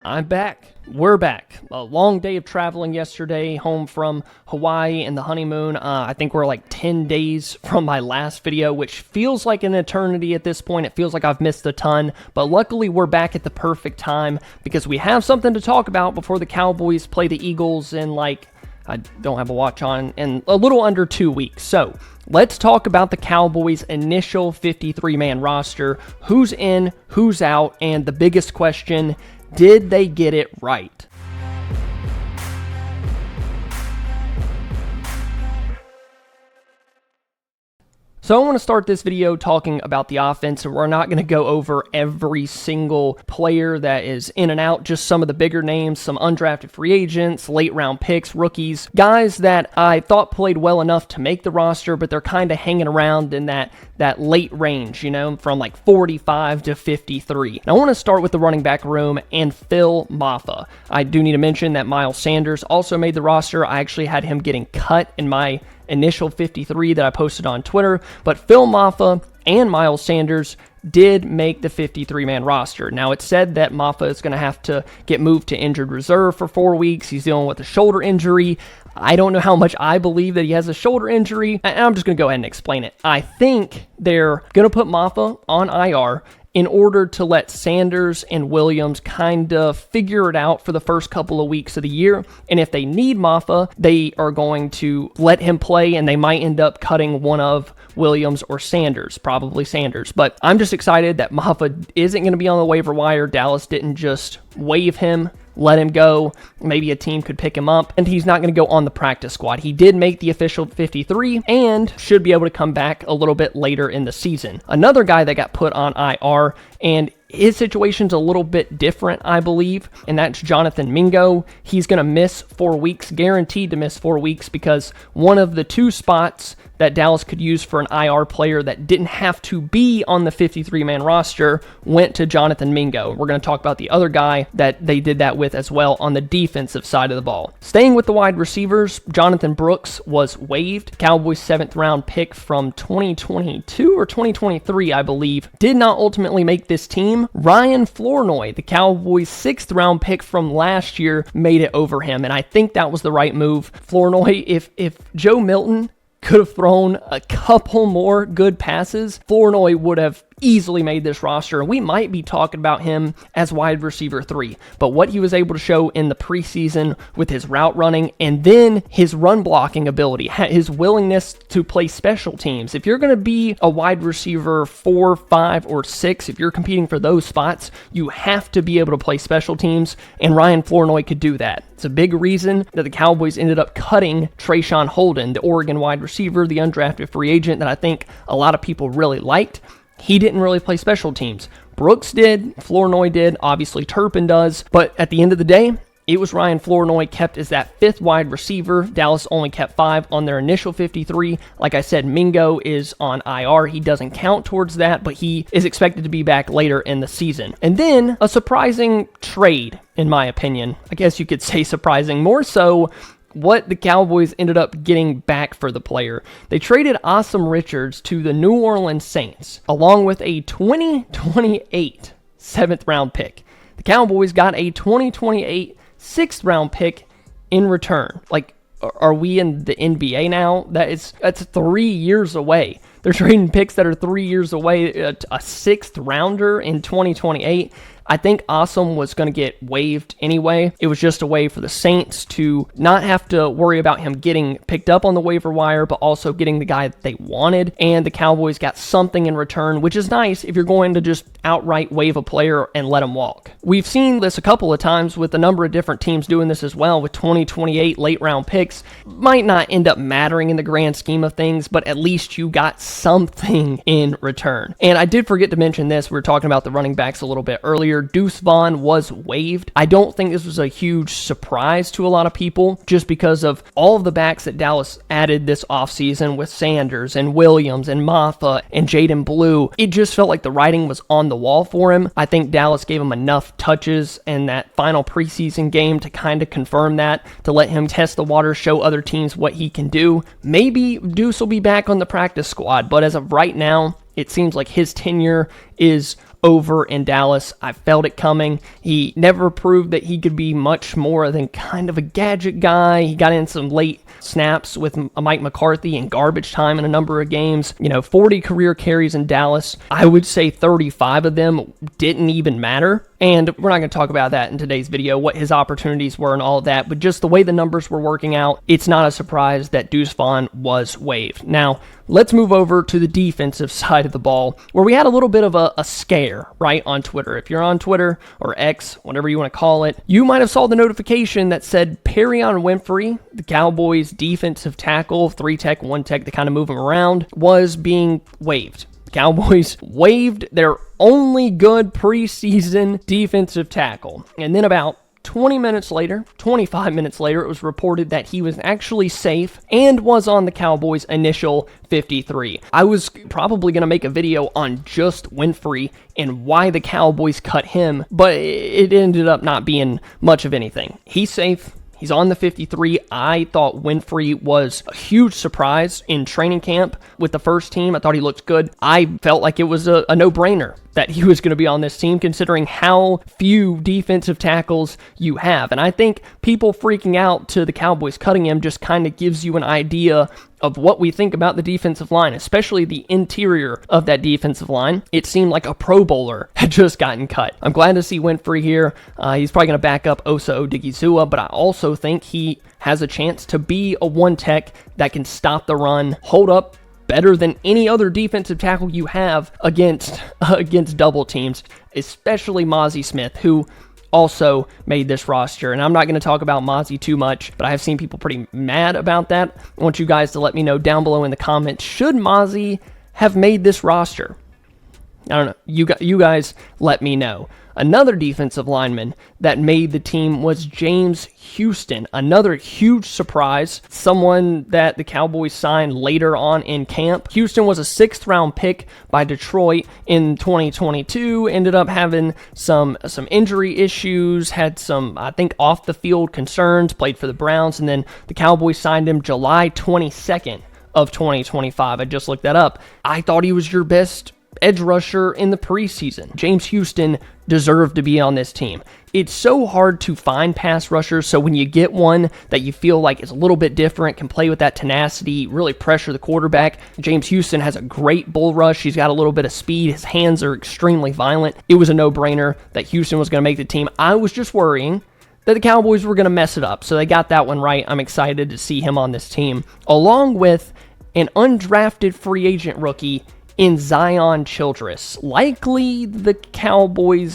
I'm back. We're back. A long day of traveling yesterday, home from Hawaii and the honeymoon. I think we're like 10 days from my last video, which feels like an eternity at this point. It feels like I've missed a ton, but luckily we're back at the perfect time because we have something to talk about before the Cowboys play the Eagles in I don't have a watch on, in a little under 2 weeks. So let's talk about the Cowboys' initial 53-man roster, who's in, who's out, and the biggest question, did they get it right? So I want to start this video talking about the offense, and we're not going to go over every single player that is in and out, just some of the bigger names, some undrafted free agents, late round picks, rookies, guys that I thought played well enough to make the roster, but they're kind of hanging around in that late range, from like 45 to 53. And I want to start with the running back room and Phil Maffa. I do need to mention that Miles Sanders also made the roster. I actually had him getting cut in my initial 53 that I posted on Twitter, but Phil Maffa and Miles Sanders did make the 53-man roster. Now, it's said that Maffa is going to have to get moved to injured reserve for 4 weeks. He's dealing with a shoulder injury. I don't know how much I believe that he has a shoulder injury, and I'm just going to go ahead and explain it. I think they're going to put Maffa on IR in order to let Sanders and Williams kind of figure it out for the first couple of weeks of the year. And if they need Maffa, they are going to let him play, and they might end up cutting one of Williams or Sanders, probably Sanders. But I'm just excited that Maffa isn't going to be on the waiver wire. Dallas didn't just waive him, let him go. Maybe a team could pick him up, and he's not going to go on the practice squad. He did make the official 53 and should be able to come back a little bit later in the season. Another guy that got put on IR, and his situation's a little bit different, I believe, and that's Jonathan Mingo. He's going to miss 4 weeks, guaranteed to miss 4 weeks, because one of the 2 spots that Dallas could use for an IR player that didn't have to be on the 53-man roster went to Jonathan Mingo. We're going to talk about the other guy that they did that with as well on the defensive side of the ball. Staying with the wide receivers, Jonathan Brooks was waived. Cowboys' 7th-round pick from 2022 or 2023, I believe, did not ultimately make this team. Ryan Flournoy, the Cowboys' 6th-round pick from last year, made it over him, and I think that was the right move. Flournoy, if Joe Milton could have thrown a couple more good passes, Flournoy would have easily made this roster, and we might be talking about him as wide receiver 3. But what he was able to show in the preseason with his route running and then his run blocking ability, his willingness to play special teams. If you're going to be a wide receiver 4, 5, or 6, if you're competing for those spots, you have to be able to play special teams, and Ryan Flournoy could do that. It's a big reason that the Cowboys ended up cutting Trayshawn Holden, the Oregon wide receiver, the undrafted free agent that I think a lot of people really liked. He didn't really play special teams. Brooks did, Flournoy did, obviously Turpin does, but at the end of the day, it was Ryan Flournoy kept as that 5th wide receiver. Dallas only kept 5 on their initial 53. Like I said, Mingo is on IR. He doesn't count towards that, but he is expected to be back later in the season. And then a surprising trade, in my opinion. I guess you could say surprising, more so what the Cowboys ended up getting back for the player. They traded Awesome Richards to the New Orleans Saints, along with a 2028 7th-round pick. The Cowboys got a 2028 6th-round pick in return. Like, are we in the NBA now? That's 3 years away. They're trading picks that are 3 years away, a 6th rounder in 2028. I think Awesome was going to get waived anyway. It was just a way for the Saints to not have to worry about him getting picked up on the waiver wire, but also getting the guy that they wanted. And the Cowboys got something in return, which is nice if you're going to just outright waive a player and let him walk. We've seen this a couple of times with a number of different teams doing this as well with 2028 late round picks. Might not end up mattering in the grand scheme of things, but at least you got something in return. And I did forget to mention this. We were talking about the running backs a little bit earlier. Deuce Vaughn was waived. I don't think this was a huge surprise to a lot of people just because of all of the backs that Dallas added this offseason with Sanders and Williams and Maffa and Jaden Blue. It just felt like the writing was on the wall for him. I think Dallas gave him enough touches in that final preseason game to kind of confirm that, to let him test the water, show other teams what he can do. Maybe Deuce will be back on the practice squad, but as of right now, it seems like his tenure is over in Dallas. I felt it coming. He never proved that he could be much more than kind of a gadget guy. He got in some late snaps with Mike McCarthy in garbage time in a number of games. 40 career carries in Dallas. I would say 35 of them didn't even matter. And we're not going to talk about that in today's video, what his opportunities were and all of that, but just the way the numbers were working out, it's not a surprise that Deuce Vaughn was waived. Now, let's move over to the defensive side of the ball, where we had a little bit of a scare, right, on Twitter. If you're on Twitter, or X, whatever you want to call it, you might have saw the notification that said Perrion Winfrey, the Cowboys defensive tackle, 3-tech, 1-tech, to kind of move him around, was being waived. Cowboys waived their only good preseason defensive tackle. And then about 25 minutes later, it was reported that he was actually safe and was on the Cowboys' initial 53. I was probably going to make a video on just Winfrey and why the Cowboys cut him, but it ended up not being much of anything. He's safe. He's on the 53. I thought Winfrey was a huge surprise in training camp with the first team. I thought he looked good. I felt like it was a no-brainer that he was going to be on this team, considering how few defensive tackles you have. And I think people freaking out to the Cowboys cutting him just kind of gives you an idea of what we think about the defensive line, especially the interior of that defensive line. It seemed like a Pro Bowler had just gotten cut. I'm glad to see Winfrey here. He's probably going to back up Osa Odigizua, but I also think he has a chance to be a 1-tech that can stop the run, hold up better than any other defensive tackle you have against double teams, especially Mazi Smith, who also made this roster. And I'm not going to talk about Mazi too much, but I have seen people pretty mad about that. I want you guys to let me know down below in the comments, should Mazi have made this roster? I don't know. You guys let me know. Another defensive lineman that made the team was James Houston. Another huge surprise. Someone that the Cowboys signed later on in camp. Houston was a 6th-round pick by Detroit in 2022. Ended up having some injury issues. Had some, I think, off-the-field concerns. Played for the Browns. And then the Cowboys signed him July 22nd of 2025. I just looked that up. I thought he was your best edge rusher in the preseason. James Houston deserved to be on this team. It's so hard to find pass rushers, so when you get one that you feel like is a little bit different, can play with that tenacity, really pressure the quarterback, James Houston has a great bull rush. He's got a little bit of speed. His hands are extremely violent. It was a no-brainer that Houston was going to make the team. I was just worrying that the Cowboys were going to mess it up, so they got that one right. I'm excited to see him on this team, along with an undrafted free agent rookie in Zion Childress, likely the Cowboys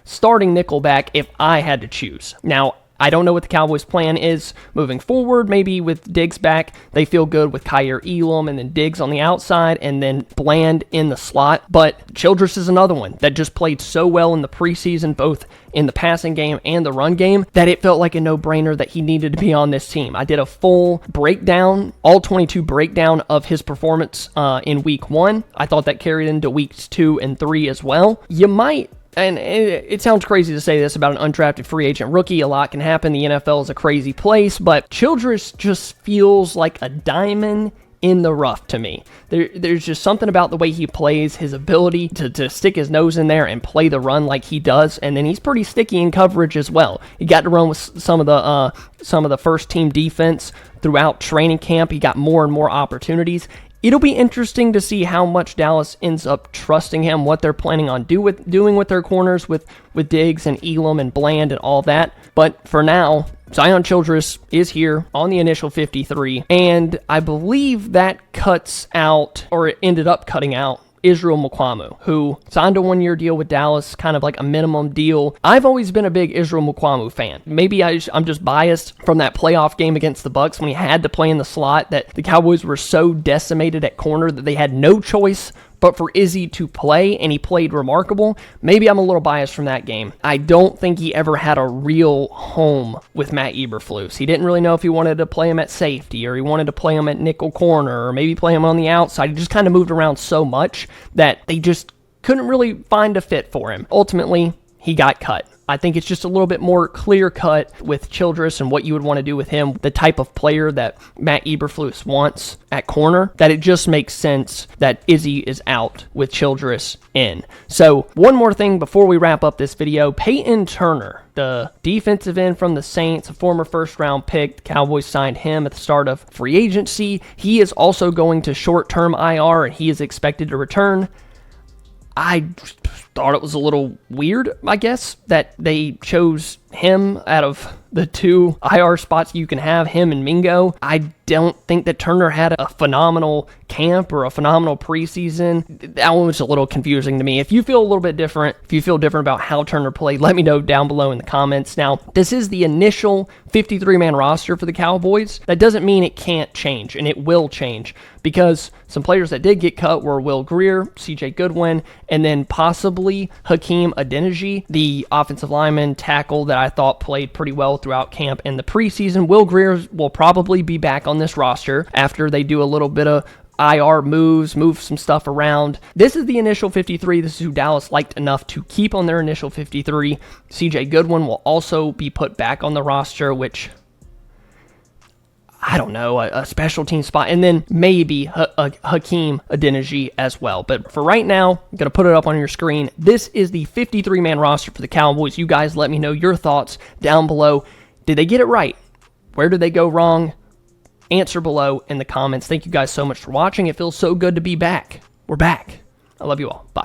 starting nickelback if I had to choose. Now, I don't know what the Cowboys' plan is moving forward. Maybe with Diggs back, they feel good with Kyer Elam and then Diggs on the outside and then Bland in the slot. But Childress is another one that just played so well in the preseason, both in the passing game and the run game, that it felt like a no-brainer that he needed to be on this team. I did a full breakdown, all 22 breakdown of his performance in week 1. I thought that carried into weeks 2 and 3 as well. You might, and it sounds crazy to say this about an undrafted free agent rookie. A lot can happen. The NFL is a crazy place, but Childress just feels like a diamond in the rough to me. There's just something about the way he plays, his ability to stick his nose in there and play the run like he does, and then he's pretty sticky in coverage as well. He got to run with some of the first team defense throughout training camp. He got more and more opportunities. It'll be interesting to see how much Dallas ends up trusting him, what they're planning on doing with their corners, with Diggs and Elam and Bland and all that. But for now, Zion Childress is here on the initial 53, and I believe that cuts out, or it ended up cutting out, Israel Mukuamu, who signed a 1-year deal with Dallas, kind of like a minimum deal. I've always been a big Israel Mukuamu fan. Maybe I'm just biased from that playoff game against the Bucs when he had to play in the slot, that the Cowboys were so decimated at corner that they had no choice but for Izzy to play, and he played remarkable. Maybe I'm a little biased from that game. I don't think he ever had a real home with Matt Eberflus. He didn't really know if he wanted to play him at safety, or he wanted to play him at nickel corner, or maybe play him on the outside. He just kind of moved around so much that they just couldn't really find a fit for him. Ultimately, he got cut. I think it's just a little bit more clear-cut with Childress and what you would want to do with him, the type of player that Matt Eberflus wants at corner, that it just makes sense that Izzy is out with Childress in. So one more thing before we wrap up this video. Peyton Turner, the defensive end from the Saints, a former first-round pick. The Cowboys signed him at the start of free agency. He is also going to short-term IR, and he is expected to return. I thought it was a little weird, I guess, that they chose him out of the 2 IR spots you can have, him and Mingo. I don't think that Turner had a phenomenal camp or a phenomenal preseason. That one was a little confusing to me. If you feel a little bit different, if you feel different about how Turner played, let me know down below in the comments. Now, this is the initial 53-man roster for the Cowboys. That doesn't mean it can't change, and it will change, because some players that did get cut were Will Grier, CJ Goodwin, and then possibly Hakeem Adeniji, the offensive lineman tackle that I thought played pretty well throughout camp and the preseason. Will Grier will probably be back on this roster after they do a little bit of IR moves, move some stuff around. This is the initial 53. This is who Dallas liked enough to keep on their initial 53. CJ Goodwin will also be put back on the roster, which, I don't know, a special team spot, and then maybe Hakeem Adeniji as well. But for right now, I'm going to put it up on your screen. This is the 53-man roster for the Cowboys. You guys let me know your thoughts down below. Did they get it right? Where did they go wrong? Answer below in the comments. Thank you guys so much for watching. It feels so good to be back. We're back. I love you all. Bye.